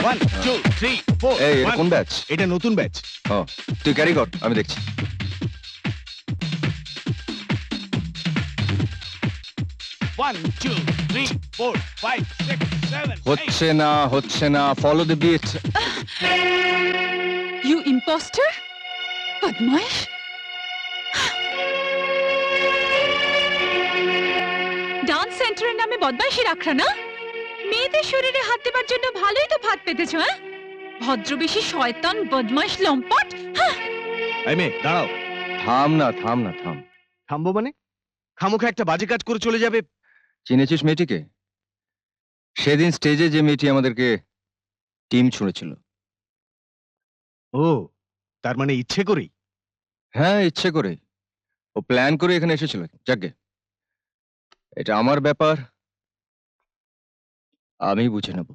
1 2 3 4 এই এটা কোন ব্যাচ? এটা নতুন ব্যাচ। ও তুই ক্যারি কর, আমি দেখছি। 1 2 3 4 5 6 7 হচ্ছে না, follow the beat. You imposter? বদমাইশ! ডান্স সেন্টারের নামে বদমাইশি রাখরা না? মেয়েদের শরীরে হাত দেবার জন্য ভালোই তো ফাঁদ পেতেছো, হ্যাঁ? ভদ্রবেশী শয়তান বদমাইশ লম্পট! হ্যাঁ! এই মেয়ে দাঁড়াও। থাম না, থামবো মানে? খামোখা একটা বাজে কাজ করে চলে যাবে। চিনেছিস মেয়েটিকে? সেদিন স্টেজে যে মেয়েটি আমাদেরকে টিম ছুঁড়েছিল। ও, তার মানে ইচ্ছে করেই? হ্যাঁ, ইচ্ছে করে। ও প্ল্যান করে এখানে এসেছিল। যাকগে, এটা আমার ব্যাপার, আমি বুঝে নেব।